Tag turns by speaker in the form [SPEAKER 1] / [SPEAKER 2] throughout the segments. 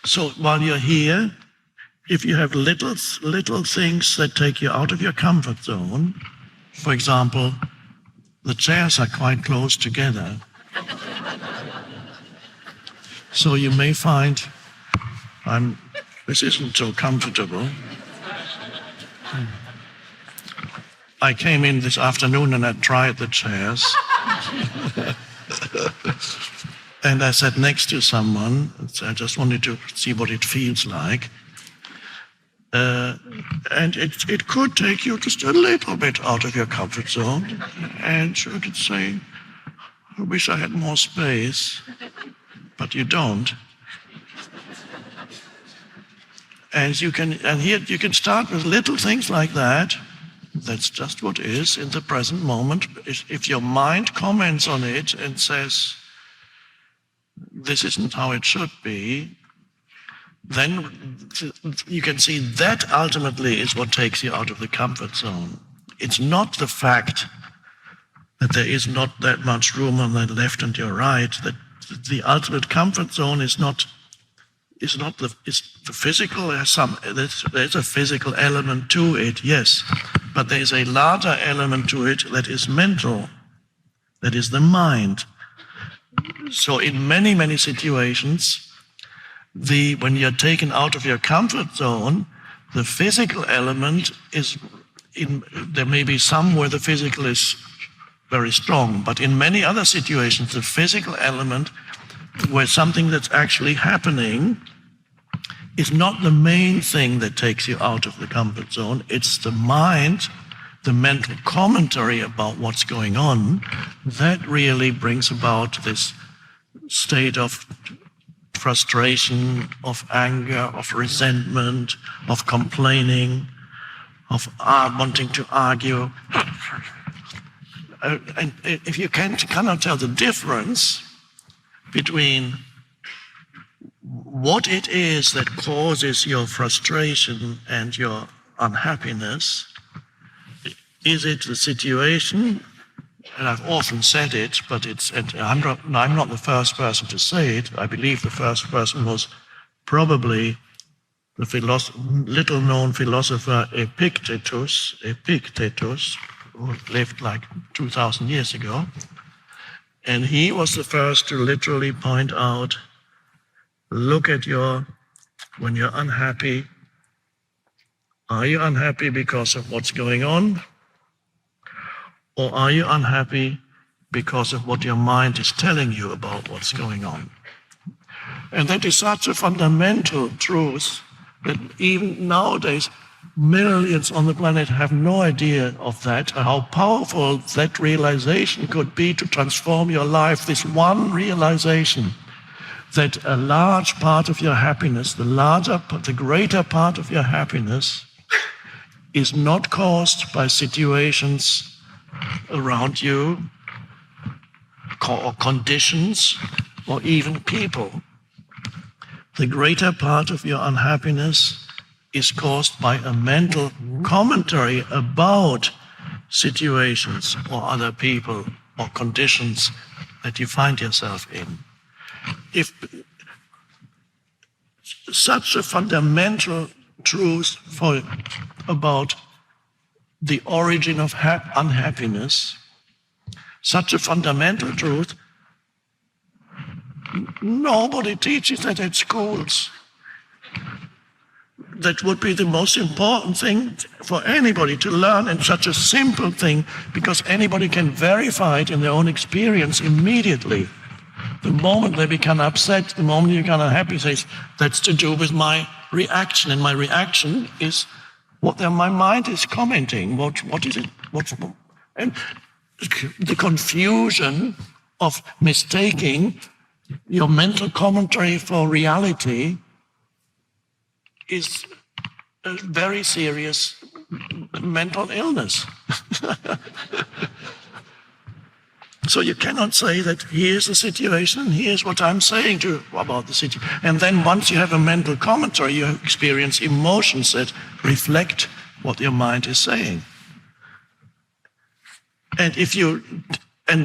[SPEAKER 1] So while you're here, if you have little things that take you out of your comfort zone, for example, the chairs are quite close together. So you may find this isn't so comfortable. I came in this afternoon and I tried the chairs. And I sat next to someone. I just wanted to see what it feels like. And it could take you just a little bit out of your comfort zone. And you could say, I wish I had more space, but you don't. And here you can start with little things like that. That's just what is in the present moment. If your mind comments on it and says, this isn't how it should be, then you can see that ultimately is what takes you out of the comfort zone. It's not the fact that there is not that much room on the left and your right, that the ultimate comfort zone is the physical. There's a physical element to it, yes, but there's a larger element to it that is mental, that is the mind. So in many, many situations, when you're taken out of your comfort zone, the physical element there may be some where the physical is very strong, but in many other situations, the physical element where something that's actually happening is not the main thing that takes you out of the comfort zone. It's the mind, the mental commentary about what's going on, that really brings about this state of frustration, of anger, of resentment, of complaining, of wanting to argue. And if you cannot tell the difference between what it is that causes your frustration and your unhappiness, is it the situation? And I've often said it, but I'm not the first person to say it. I believe the first person was probably the little-known philosopher Epictetus, who lived like 2,000 years ago. And he was the first to literally point out, look at when you're unhappy, are you unhappy because of what's going on? Or are you unhappy because of what your mind is telling you about what's going on? And that is such a fundamental truth that even nowadays, millions on the planet have no idea of that, how powerful that realization could be to transform your life. This one realization that a large part of your happiness, the greater part of your happiness, is not caused by situations around you, or conditions, or even people. The greater part of your unhappiness is caused by a mental commentary about situations or other people or conditions that you find yourself in. If such a fundamental truth about the origin of unhappiness, such a fundamental truth, nobody teaches that at schools. That would be the most important thing for anybody to learn, and such a simple thing, because anybody can verify it in their own experience immediately. The moment they become upset, the moment you become unhappy, says, that's to do with my reaction, and my reaction is what my mind is commenting. What is it? And the confusion of mistaking your mental commentary for reality is a very serious mental illness. So you cannot say that here's the situation and here's what I'm saying about the situation. And then once you have a mental commentary, you experience emotions that reflect what your mind is saying. And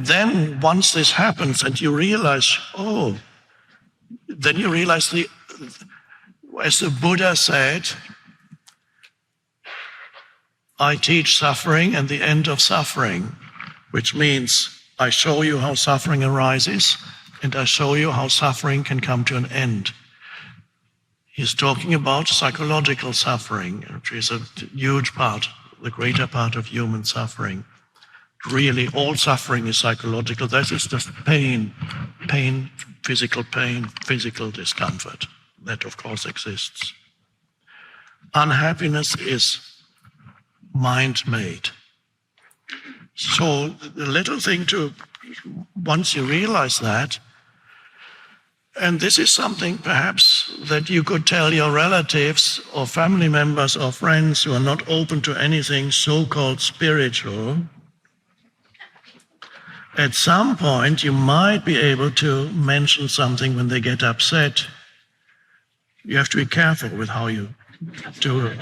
[SPEAKER 1] then once this happens and you realize, then you realize the as the Buddha said, I teach suffering and the end of suffering, which means I show you how suffering arises and I show you how suffering can come to an end. He's talking about psychological suffering, which is a huge part, the greater part of human suffering. Really, all suffering is psychological. That is just pain, physical discomfort. That, of course, exists. Unhappiness is mind-made. So the little thing once you realize that, and this is something perhaps that you could tell your relatives or family members or friends who are not open to anything so-called spiritual. At some point, you might be able to mention something when they get upset. You have to be careful with how you do it.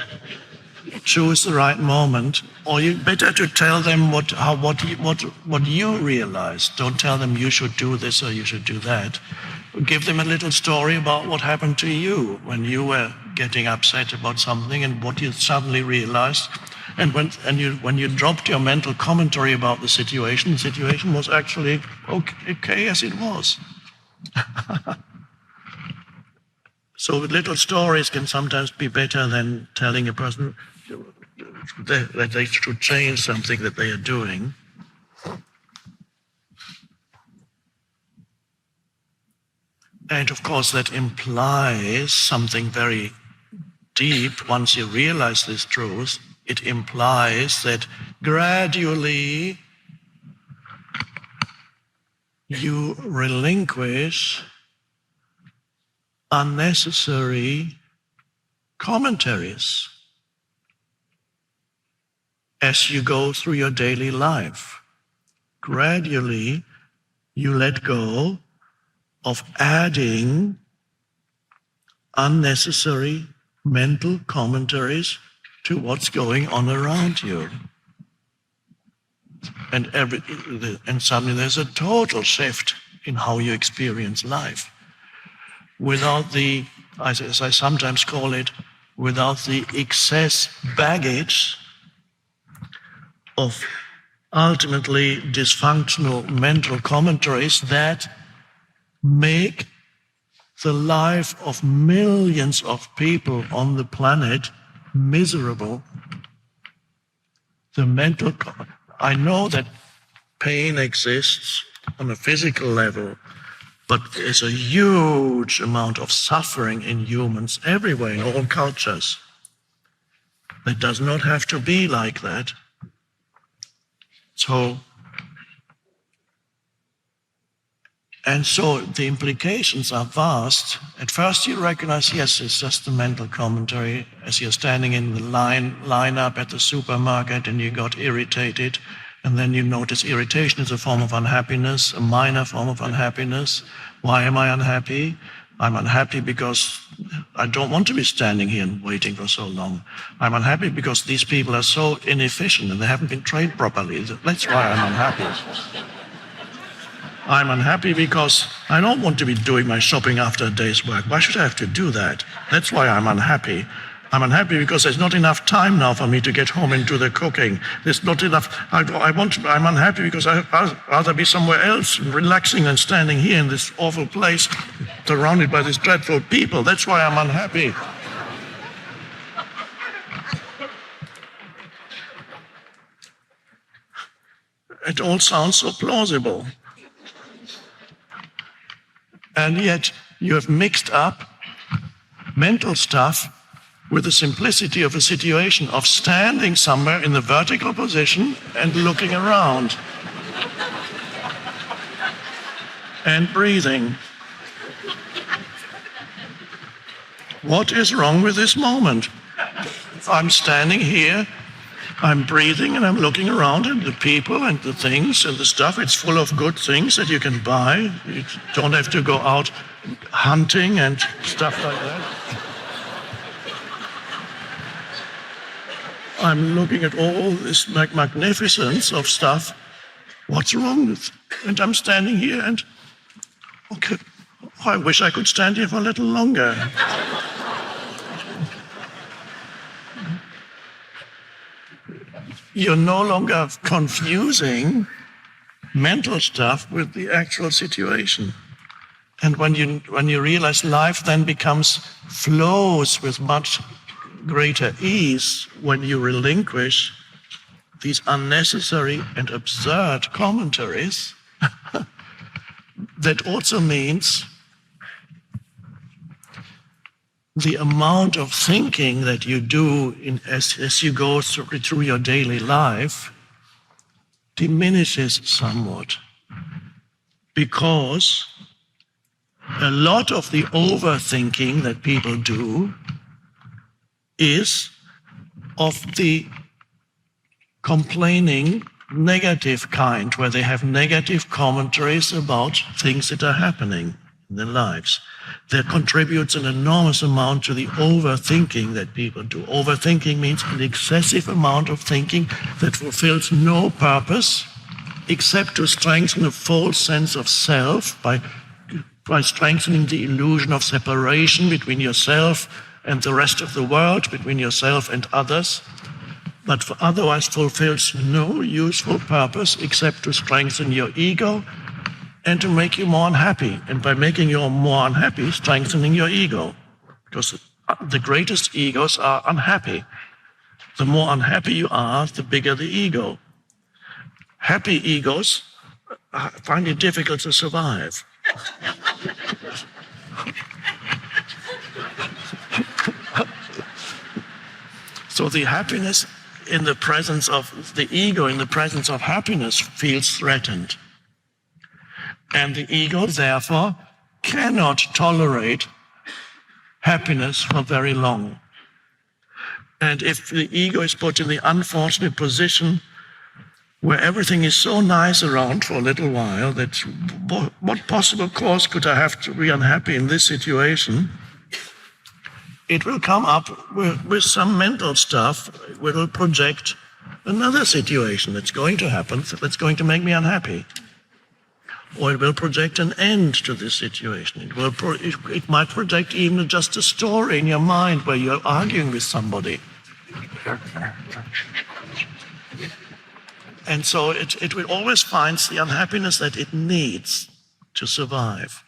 [SPEAKER 1] Choose the right moment, or you better to tell them what you realize. Don't tell them you should do this or you should do that. Give them a little story about what happened to you when you were getting upset about something and what you suddenly realized. And when you dropped your mental commentary about the situation was actually okay as it was. So little stories can sometimes be better than telling a person that they should change something that they are doing. And of course that implies something very deep. Once you realize this truth, it implies that gradually you relinquish unnecessary commentaries as you go through your daily life. Gradually, you let go of adding unnecessary mental commentaries to what's going on around you. And suddenly there's a total shift in how you experience life. Without the, as I sometimes call it, without the excess baggage of ultimately dysfunctional mental commentaries that make the life of millions of people on the planet miserable. I know that pain exists on a physical level, but there's a huge amount of suffering in humans everywhere, in all cultures. It does not have to be like that. So the implications are vast. At first you recognize, yes, it's just a mental commentary as you're standing in the line up at the supermarket and you got irritated, and then you notice irritation is a form of unhappiness, a minor form of unhappiness. Why am I unhappy? I'm unhappy because I don't want to be standing here and waiting for so long. I'm unhappy because these people are so inefficient and they haven't been trained properly. That's why I'm unhappy. I'm unhappy because I don't want to be doing my shopping after a day's work. Why should I have to do that? That's why I'm unhappy. I'm unhappy because there's not enough time now for me to get home and do the cooking. There's not enough. I'm unhappy because I'd rather be somewhere else, relaxing than standing here in this awful place, surrounded by these dreadful people. That's why I'm unhappy. It all sounds so plausible. And yet you have mixed up mental stuff with the simplicity of a situation of standing somewhere in the vertical position and looking around and breathing. What is wrong with this moment? I'm standing here, I'm breathing, and I'm looking around at the people and the things and the stuff. It's full of good things that you can buy. You don't have to go out hunting and stuff like that. I'm looking at all this magnificence of stuff. What's wrong with? And I'm standing here and, okay, Oh, I wish I could stand here for a little longer. You're no longer confusing mental stuff with the actual situation. And when you realize life then flows with much greater ease when you relinquish these unnecessary and absurd commentaries, that also means the amount of thinking that you do as you go through your daily life diminishes somewhat, because a lot of the overthinking that people do is of the complaining negative kind, where they have negative commentaries about things that are happening in their lives. That contributes an enormous amount to the overthinking that people do. Overthinking means an excessive amount of thinking that fulfills no purpose except to strengthen a false sense of self by strengthening the illusion of separation between yourself and the rest of the world, between yourself and others, but otherwise fulfills no useful purpose except to strengthen your ego and to make you more unhappy. And by making you more unhappy, strengthening your ego. Because the greatest egos are unhappy. The more unhappy you are, the bigger the ego. Happy egos find it difficult to survive. So the happiness in the presence of the ego, in the presence of happiness, feels threatened. And the ego, therefore, cannot tolerate happiness for very long. And if the ego is put in the unfortunate position where everything is so nice around for a little while that what possible cause could I have to be unhappy in this situation, it will come up with some mental stuff. It will project another situation that's going to happen, that's going to make me unhappy. Or it will project an end to this situation. It might project even just a story in your mind where you're arguing with somebody. And so it will always find the unhappiness that it needs to survive.